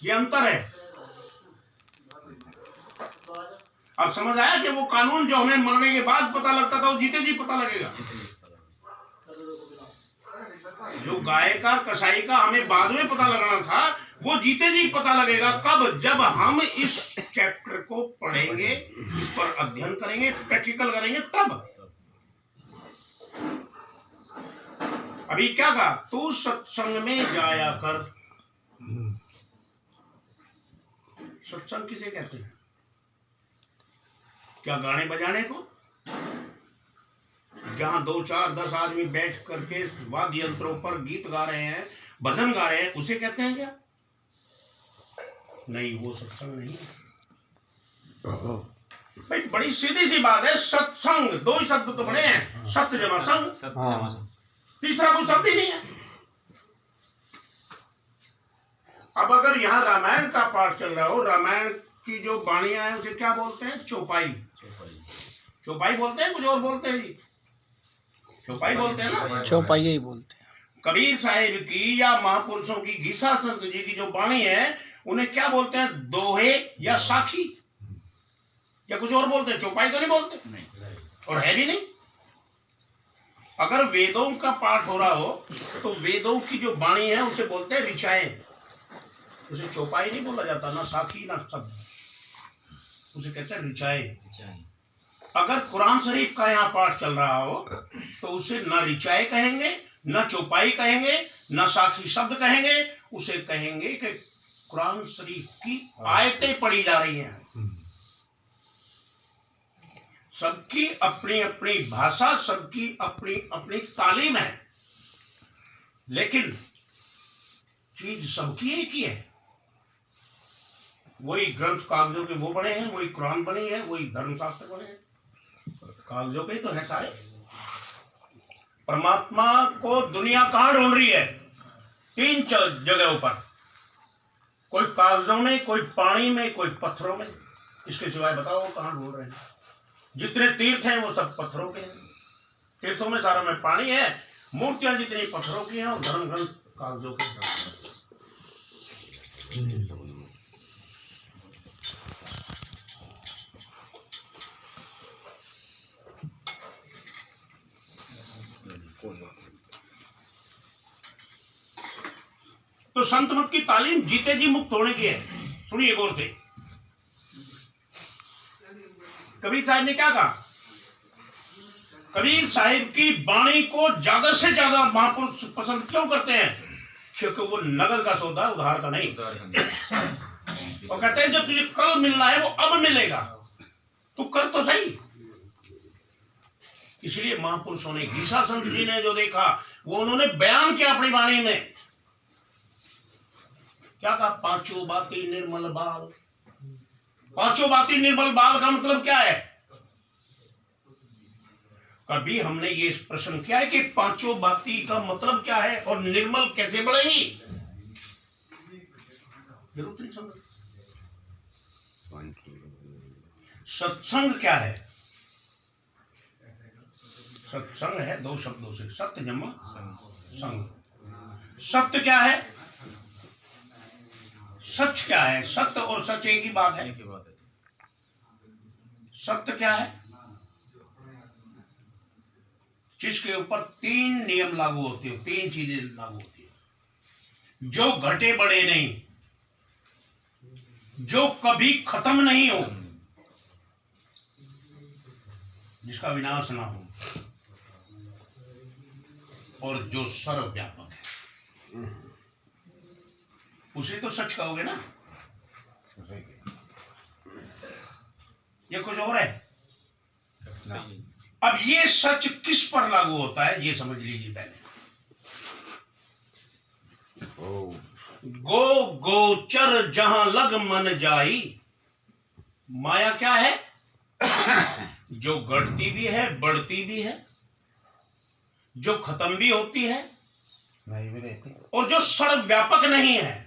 ये अंतर है। अब समझ आया कि वो कानून जो हमें मरने के बाद पता लगता था वो जीते जी पता लगेगा। जो गाय का कसाई का हमें बाद में पता लगना था वो जीते जी पता लगेगा। कब? जब हम इस चैप्टर को पढ़ेंगे, इस पर अध्ययन करेंगे, प्रैक्टिकल करेंगे, तब। अभी क्या कहा? तू सत्संग में जाया कर। सत्संग किसे कहते हैं? क्या गाने बजाने को? जहां 2, 4, 10 आदमी बैठ करके वाद्य यंत्रों पर गीत गा रहे हैं, भजन गा रहे हैं, उसे कहते हैं क्या? नहीं, वो सत्संग नहीं है भाई। बड़ी सीधी सी बात है। सत्संग, 2 ही शब्द तो बने हैं, सत्य जमा संग, तीसरा कोई शब्द ही नहीं है। अब अगर यहाँ रामायण का पाठ चल रहा हो, रामायण की जो वाणियां हैं उसे क्या बोलते हैं? चौपाई। चौपाई बोलते हैं, कुछ और बोलते हैं जी? चौपाई बोलते हैं ना? चौपाई ही बोलते हैं। कबीर साहिब की या महापुरुषों की, घीसा संत जी की जो वाणी है उन्हें क्या बोलते हैं? दोहे या साखी या कुछ और बोलते हैं। चौपाई तो नहीं बोलते, नहीं। और है भी नहीं। अगर वेदों का पाठ हो रहा हो तो वेदों की जो वाणी है उसे बोलते हैं ऋचाएं। उसे चौपाई नहीं बोला जाता, ना साखी ना शब्द, उसे कहते हैं ऋचाएं। अगर कुरान शरीफ का यहाँ पाठ चल रहा हो तो उसे न ऋचाएं कहेंगे, न चौपाई कहेंगे, न साखी शब्द कहेंगे, उसे कहेंगे कि कुरान शरीफ की आयतें पढ़ी जा रही हैं। सबकी अपनी अपनी भाषा, सबकी अपनी अपनी तालीम है, लेकिन चीज सबकी एक ही है। वही ग्रंथ कागजों के वो बने हैं, वही कुरान बनी है, वही धर्मशास्त्र बने हैं, कागजों के तो है सारे। परमात्मा को दुनिया कहाँ ढूंढ रही है? 3 जगहों पर, कोई कागजों में, कोई पानी में, कोई पत्थरों में। इसके सिवाय बताओ कहाँ ढूंढ रहे हैं? जितने तीर्थ हैं वो सब पत्थरों के हैं। तीर्थों में सारा में पानी है, मूर्तियां जितनी पत्थरों की हैं और धर्म ग्रंथ कागजों के हैं। तो संत मत की तालीम जीते जी मुक्त होने की है। सुनिए गौर से। कबीर साहब ने क्या कहा? कबीर साहिब की वाणी को ज्यादा से ज्यादा महापुरुष पसंद क्यों करते हैं? क्योंकि वो नगद का सौदा, उधार का नहीं। और कहते हैं जो तुझे कल मिलना है वो अब मिलेगा, तू कर तो सही। इसलिए महापुरुषों ने, घीसा संत जी ने जो देखा वो उन्होंने बयान किया अपनी वाणी में। क्या कहा? 5 बाती निर्मल बाल। 5 बाती निर्मल बाल का मतलब क्या है? कभी हमने ये प्रश्न किया है कि 5 बाती का मतलब क्या है और निर्मल कैसे बढ़ेगी? जरूर नहीं समझ। सत्संग क्या है? सत्संग है 2 शब्दों से, सत्य जमा संग। सत्य क्या है? सच क्या है? सत्य और सच एक ही बात है। सत्य क्या है? जिसके ऊपर 3 नियम लागू होते हैं, 3 चीजें लागू होती है। जो घटे बढ़े नहीं, जो कभी खत्म नहीं हो, जिसका विनाश ना हो, और जो सर्वव्यापक है, उसे तो सच कहोगे ना। ये कुछ और है ना। अब ये सच किस पर लागू होता है ये समझ लीजिए पहले। गो गोचर जहां लग मन जाई। माया क्या है? जो घटती भी है, बढ़ती भी है, जो खत्म भी होती है, नहीं भी रहती, और जो सर्वव्यापक नहीं है।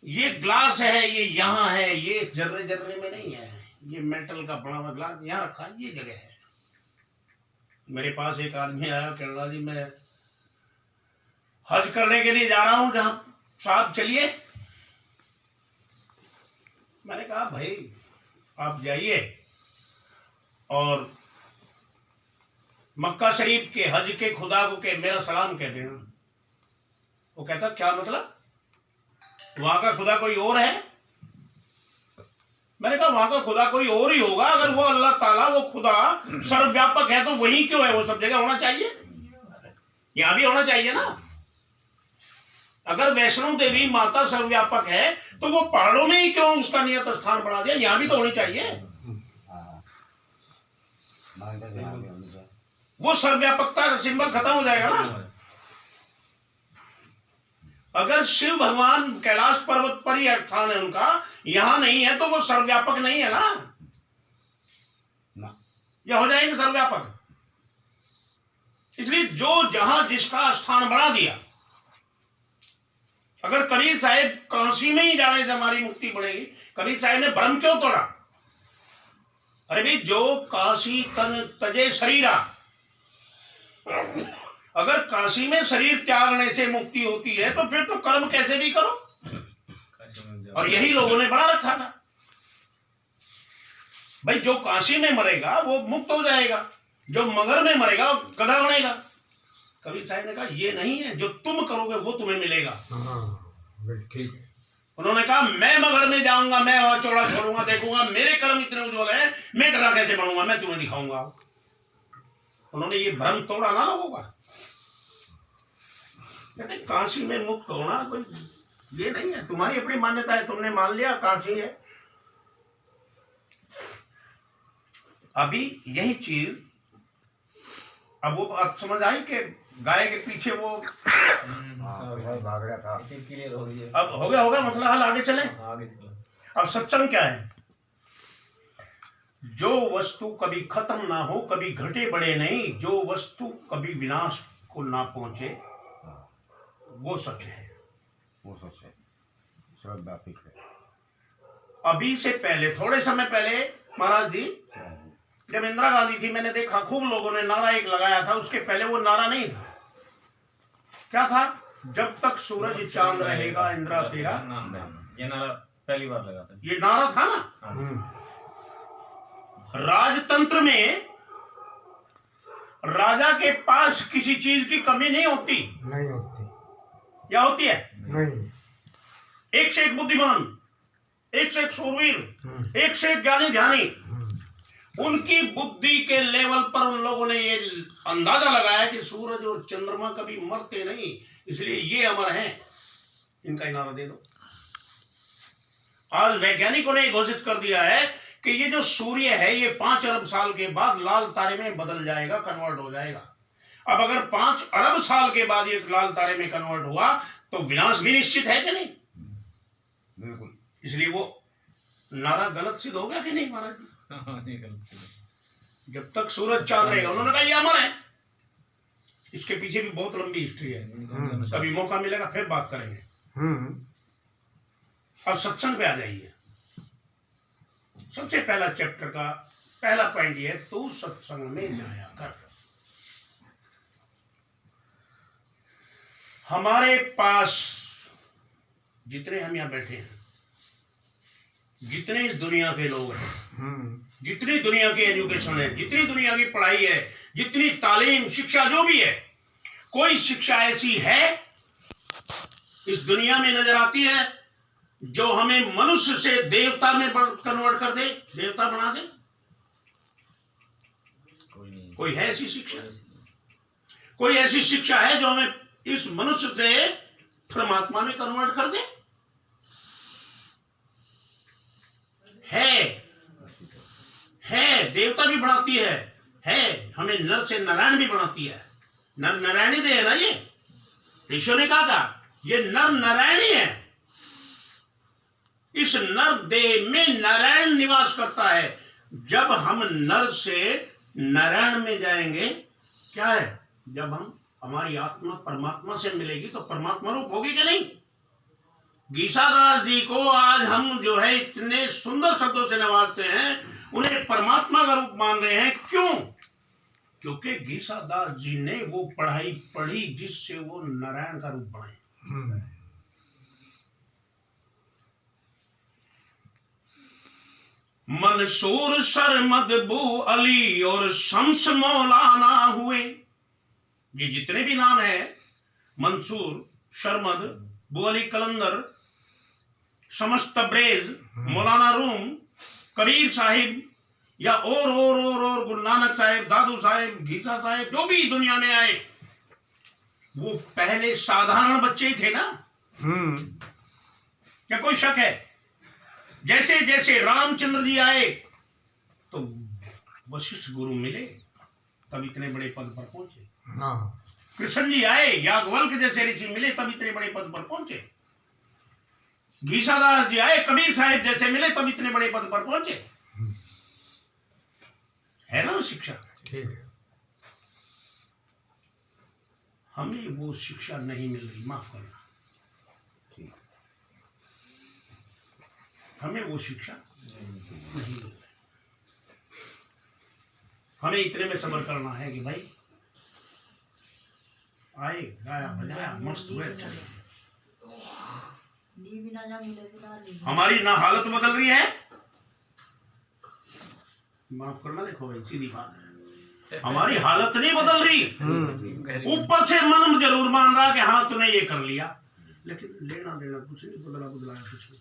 ये ग्लास है, ये यहाँ है, ये जर्रे जर्रे में नहीं है। ये मेटल का बना हुआ ग्लास यहाँ रखा है, ये जगह है। मेरे पास एक आदमी आया, केरला जी, मैं हज करने के लिए जा रहा हूँ, जहाँ साहब चलिए, मैंने कहा भाई आप जाइए और मक्का शरीफ के हज के खुदा को के मेरा सलाम कह देना। वो कहता क्या मतलब, वहां का खुदा कोई और है? मैंने कहा वहां का खुदा कोई और ही होगा, अगर वो अल्लाह ताला वो खुदा सर्वव्यापक है तो वही क्यों है, वो सब जगह होना चाहिए, यहां भी होना चाहिए ना। अगर वैष्णो देवी माता सर्वव्यापक है तो वो पहाड़ों में ही क्यों उसका नियत स्थान बना दिया, यहां भी तो होनी चाहिए। वो सर्वव्यापकता का सिंबल खत्म हो जाएगा ना। अगर शिव भगवान कैलाश पर्वत पर ही स्थान है उनका, यहां नहीं है तो वो सर्वव्यापक नहीं है ना, या हो जाएंगे सर्वव्यापक। इसलिए जो जहां जिसका स्थान बना दिया, अगर कबीर साहिब काशी में ही जाने से हमारी मुक्ति बढ़ेगी, कबीर साहिब ने भ्रम क्यों तोड़ा? अरे भाई जो काशी तन तजे शरीरा, अगर काशी में शरीर त्यागने से मुक्ति होती है तो फिर तो कर्म कैसे भी करो, और यही लोगों ने बना रखा था। भाई जो काशी में मरेगा वो मुक्त हो जाएगा, जो मगर में मरेगा वो गधा बनेगा। कबीर साहब ने कहा ये नहीं है, जो तुम करोगे वो तुम्हें मिलेगा। उन्होंने कहा मैं मगर में जाऊंगा, मैं वहां चौड़ा छोड़ूंगा, देखूंगा मेरे कर्म इतने उज्ज्वल है, मैं गधा कैसे बनूंगा, मैं तुम्हें दिखाऊंगा। उन्होंने ये भ्रम तोड़ा ना लोगों का। कहते काशी में मुक्त होना कोई ये नहीं है, तुम्हारी अपनी मान्यता है, तुमने मान लिया काशी है। अभी यही चीज अब वो आप समझ आई कि गाय के पीछे वो भाग रहा था, क्लियर हो गया, अब हो गया होगा मसला हल। आगे चले, अब सत्संग क्या है? जो वस्तु कभी खत्म ना हो, कभी घटे बढ़े नहीं, जो वस्तु कभी विनाश को ना पहुंचे, वो सच है, वो सच है, सर्वव्यापक है। अभी से पहले थोड़े समय पहले महाराज जी जब इंदिरा गांधी थी, मैंने देखा खूब लोगों ने नारा एक लगाया था, उसके पहले वो नारा नहीं था। क्या था? जब तक सूरज चांद रहेगा इंदिरा तेरा। ये नारा पहली बार लगा था, ये नारा था ना। राजतंत्र में राजा के पास किसी चीज की कमी नहीं होती, नहीं होती, या होती है? नहीं। एक से एक बुद्धिमान, एक से एक शूरवीर, एक से एक ज्ञानी ध्यानी, उनकी बुद्धि के लेवल पर उन लोगों ने ये अंदाजा लगाया कि सूरज और चंद्रमा कभी मरते नहीं, इसलिए ये अमर हैं, इनका इनारा दे दो। आज वैज्ञानिकों ने घोषित कर दिया है कि ये जो सूर्य है ये 5 अरब साल के बाद लाल तारे में बदल जाएगा, कन्वर्ट हो जाएगा। अब अगर 5 अरब साल के बाद ये लाल तारे में कन्वर्ट हुआ तो विनाश भी निश्चित है कि नहीं? बिल्कुल। इसलिए वो नारा गलत सिद्ध हो गया कि नहीं महाराज जी? जब तक सूरज चांद रहेगा, उन्होंने कहा ये अमर है। इसके पीछे भी बहुत लंबी हिस्ट्री है, कभी मौका मिलेगा फिर बात करेंगे। अब सत्संग पे आ जाइए। सबसे पहला चैप्टर का पहला पॉइंट ये है, तू सत्संग में जाया कर। हमारे पास जितने हम यहां बैठे हैं, जितने इस दुनिया के लोग हैं, जितनी दुनिया की एजुकेशन है, जितनी दुनिया की पढ़ाई है, जितनी तालीम शिक्षा जो भी है, कोई शिक्षा ऐसी है इस दुनिया में नजर आती है जो हमें मनुष्य से देवता में कन्वर्ट कर दे, देवता बना दे? कोई है ऐसी शिक्षा? कोई ऐसी शिक्षा है जो हमें इस मनुष्य से परमात्मा में कन्वर्ट कर दे? है देवता भी बनाती है, हमें नर से नारायण भी बनाती है। नर नारायणी देह है ना ये, ऋषियों ने कहा था ये नर नारायणी है। इस नर देह में नारायण निवास करता है। जब हम नर से नारायण में जाएंगे, क्या है, जब हम हमारी आत्मा परमात्मा से मिलेगी तो परमात्मा रूप होगी कि नहीं? गीसादास जी को आज हम जो है इतने सुंदर शब्दों से नवाजते हैं, उन्हें परमात्मा का रूप मान रहे हैं। क्यों? क्योंकि गीसादास जी ने वो पढ़ाई पढ़ी जिससे वो नारायण का रूप बनाए। मंसूर सरमद बू अली और शम्स मौलाना हुए। ये जितने भी नाम है, मंसूर, शरमद, बू अली कलंदर, शम्स तब्रेज, मौलाना रूम, कबीर साहिब या और गुरु नानक साहिब, दादू साहिब, घीसा साहिब, जो भी दुनिया में आए, वो पहले साधारण बच्चे ही थे ना। क्या कोई शक है? जैसे जैसे रामचंद्र जी आए तो वशिष्ठ गुरु मिले, तब इतने बड़े पद पर पहुंचे। कृष्ण जी आए, याज्ञवल्क्य जैसे ऋषि मिले, तब इतने बड़े पद पर पहुंचे। घीसादास जी आए, कबीर साहिब जैसे मिले, तब इतने बड़े पद पर पहुंचे। है ना वो शिक्षा? ठीक है। हमें वो शिक्षा नहीं मिल रही, माफ करना, हमें वो शिक्षा नहीं मिल रही। हमें इतने में सब्र करना है कि भाई आए, गाया बजाया, मस्त हुए, अच्छा। हमारी ना हालत बदल रही है, माफ करना, देखो भाई सीधी बात है, हमारी हालत नहीं बदल रही। ऊपर से मन जरूर मान रहा कि हाँ तूने ये कर लिया, लेकिन लेना देना कुछ नहीं, बदला बदलाया कुछ नहीं।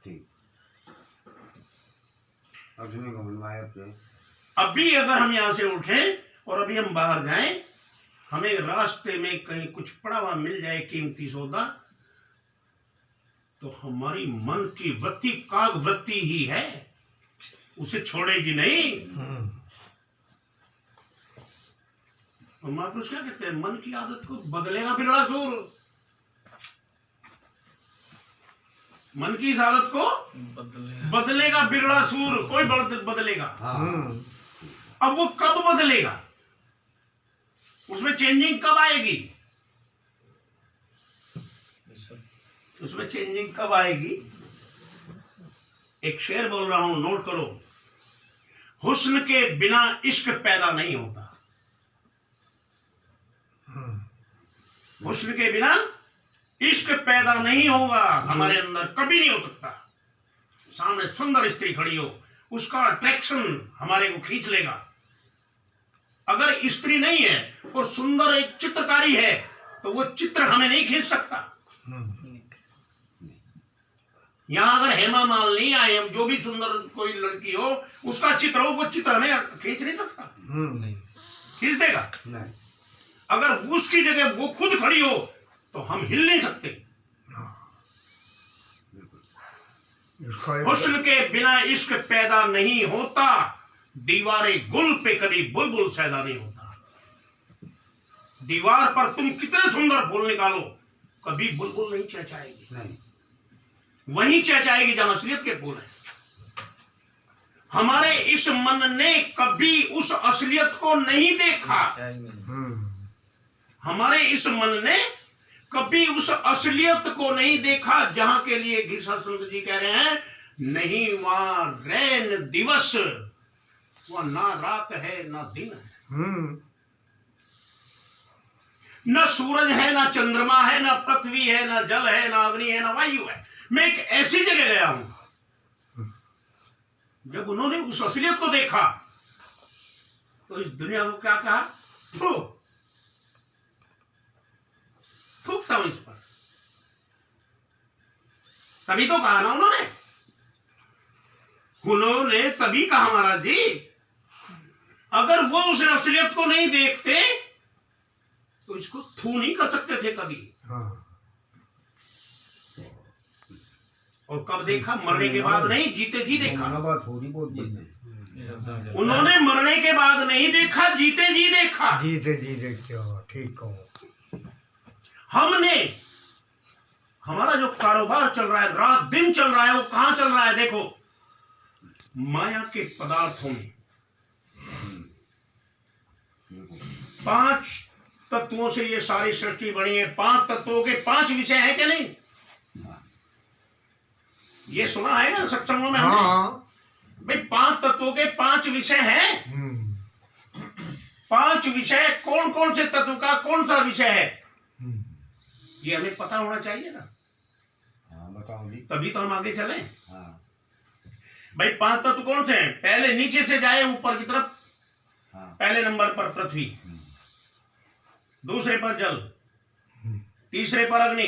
ठीक। अर्जुन को बुलवाया थे। अभी अगर हम यहाँ से उठे और अभी हम बाहर जाएं, हमें रास्ते में कहीं कुछ पड़ा हुआ मिल जाए कीमती सौदा, तो हमारी मन की वृत्ति काग वृत्ति ही है, उसे छोड़ेगी नहीं। और महापुरुष क्या कहते हैं? मन की आदत को बदलेगा बिरला सूर। मन की इस आदत को बदलेगा बिरला सूर, कोई बदलेगा। अब वो कब बदलेगा? उसमें चेंजिंग कब आएगी? उसमें चेंजिंग कब आएगी? एक शेर बोल रहा हूं, नोट करो। हुस्न के बिना इश्क पैदा नहीं होता। हुस्न के बिना इश्क पैदा नहीं होगा, हमारे अंदर कभी नहीं हो सकता। सामने सुंदर स्त्री खड़ी हो, उसका अट्रैक्शन हमारे को खींच लेगा। अगर स्त्री नहीं है और सुंदर एक चित्रकारी है, तो वो चित्र हमें नहीं खींच सकता। यहां अगर हेमा मालिनी आए, हम जो भी सुंदर कोई लड़की हो, उसका चित्र हो, वो चित्र हमें खींच नहीं सकता। खींच देगा नहीं। अगर उसकी जगह वो खुद खड़ी हो तो हम हिल नहीं सकते। हुस्न के बिना इश्क पैदा नहीं होता, दीवारे गुल पे कभी बुलबुल पैदा नहीं होता। दीवार पर तुम कितने सुंदर फूल निकालो, कभी बुलबुल नहीं चहचहाएगी। नहीं, वहीं चहचहाएगी जहां असलियत के फूल है। हमारे इस मन ने कभी उस असलियत को नहीं देखा। हमारे इस मन ने कभी उस असलियत को नहीं देखा, जहां के लिए घीसा संत जी कह रहे हैं, नहीं वहां रैन दिवस, वह ना रात है ना दिन है, न सूरज है ना चंद्रमा है, ना पृथ्वी है, ना जल है, ना अग्नि है, ना वायु है। मैं एक ऐसी जगह गया हूं, जब उन्होंने उस असलियत को देखा तो इस दुनिया को क्या कहा? थूकता हूं इस पर। तभी तो कहा ना उन्होंने तभी कहा महाराज जी, अगर वो उस असलियत को नहीं देखते तो इसको थू नहीं कर सकते थे कभी। और कब देखा? मरने के बाद नहीं, जीते जी देखा। उन्होंने मरने के बाद नहीं देखा, जीते जी देखा। जीते जी देखते हो, ठीक हो। हमने, हमारा जो कारोबार चल रहा है, रात दिन चल रहा है, वो कहां चल रहा है? देखो, माया के पदार्थों में। 5 तत्वों से ये सारी सृष्टि बनी है। 5 तत्वों के 5 विषय हैं क्या? नहीं, ये सुना है ना सत्संगों में हमने। भाई 5 तत्वों के 5 विषय हैं। 5 विषय, कौन कौन से तत्व का कौन सा विषय है, ये हमें पता होना चाहिए ना। बताओ जी, तभी तो हम आगे चलें। भाई 5 तत्व कौन से हैं? पहले नीचे से जाए ऊपर की तरफ। हाँ। पहले नंबर पर पृथ्वी, दूसरे पर जल, तीसरे पर अग्नि,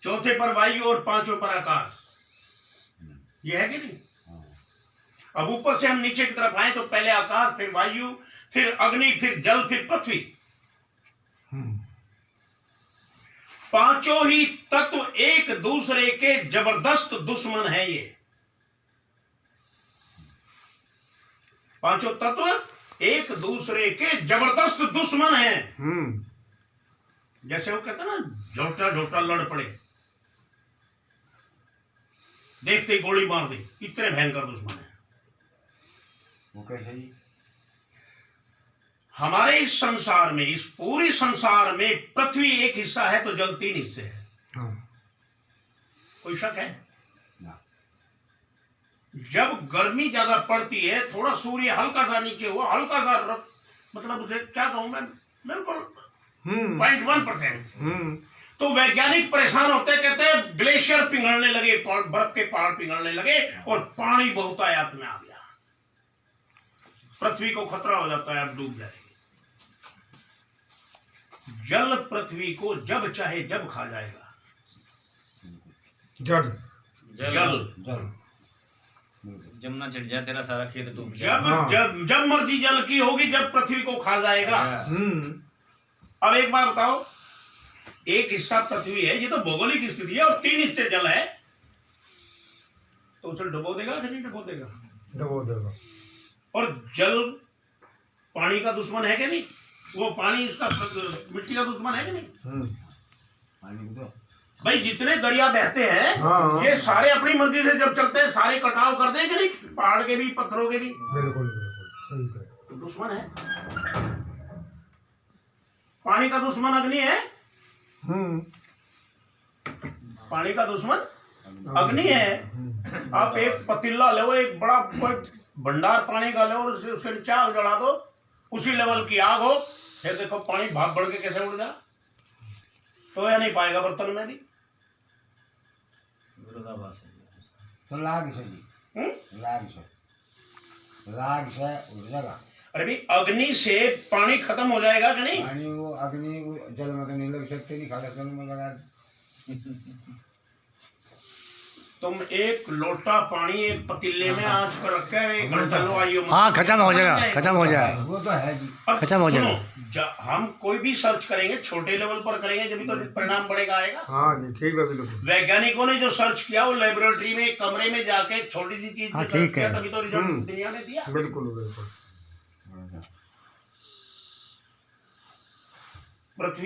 चौथे पर वायु और पांचवें पर आकाश। ये है कि नहीं? अब ऊपर से हम नीचे की तरफ आए तो पहले आकाश, फिर वायु, फिर अग्नि, फिर जल, फिर पृथ्वी। पांचों ही तत्व एक दूसरे के जबरदस्त दुश्मन हैं। ये पांचों तत्व एक दूसरे के जबरदस्त दुश्मन हैं। जैसे वो कहते हैं ना, झोटा झोटा लड़ पड़े, देखते ही गोली मार दी, इतने भयंकर दुश्मन है। वो कैसे जी? हमारे इस संसार में, इस पूरी संसार में पृथ्वी एक हिस्सा है तो जल 3 हिस्से है। कोई शक है? ना। जब गर्मी ज्यादा पड़ती है, थोड़ा सूर्य हल्का सा नीचे हुआ, हल्का सा मतलब उसे क्या कहूं मैं, बिल्कुल 0.1%, तो वैज्ञानिक परेशान होते, कहते हैं ग्लेशियर पिघलने लगे, बर्फ के पहाड़ पिघलने लगे और पानी बहुतायत में आ गया। पृथ्वी को खतरा हो जाता है, अब डूब जाएगी। जल पृथ्वी को जब चाहे जब खा जाएगा। जल जल जमुना चढ़ जाए तेरा सारा खेत डूब जाए। जब जब जब मर्जी जल की होगी, जब पृथ्वी को खा जाएगा। अब एक बार बताओ, एक हिस्सा पृथ्वी है, ये तो भौगोलिक स्थिति है, और 3 हिस्से जल है, तो उसे डुबो देगा कि नहीं डुबो देगा? डुबो देगा। और जल पानी का दुश्मन है कि नहीं? वो पानी इसका मिट्टी का दुश्मन है कि नहीं? पानी तो भाई जितने दरिया बहते हैं, हाँ। ये सारे अपनी मर्जी से जब चलते हैं, सारे कटाव करते हैं कि नहीं? पहाड़ के भी, पत्थरों के भी। बिल्कुल सही कहा। तो दुश्मन है। पानी का दुश्मन अग्नि है। पानी का दुश्मन अग्नि है। आप एक पतीला लो, एक बड़ा कोई भंडार पानी का लो, और उसके नीचे आग जला दो, उसी लेवल की आग हो, फिर देखो पानी भाप बढ़ के कैसे उड़ जा, तो या नहीं पाएगा बर्तन में भी। विरोधाभास है। तो लाग से जी, लाग से उड़ जाएगा। अरे भाई, अग्नि से पानी खत्म हो जाएगा कि नहीं? पानी वो अग्नि वो जल में तो नहीं लग सकते, नहीं खाला जल में लगा। तुम एक लोटा पानी एक पतीले में आंच पर रख कर एक घंटा लो, आइयो। हाँ, खत्म हो जाएगा, खत्म हो जाएगा। वो तो है जी। और खत्म हो जाएगा। सुनो, हम कोई भी सर्च करेंगे, छोटे लेवल पर करेंगे, जब तो परिणाम बढ़ेगा, आएगा। हाँ जी, ठीक है बिल्कुल। वैज्ञानिकों ने जो सर्च किया, वो लेबोरेटरी में एक कमरे में जाके छोटी सी चीज हाँ, में सर्च ठीक किया, है। तभी तो रिजल्ट दुनिया में दिया। बिल्कुल बिल्कुल। पृथ्वी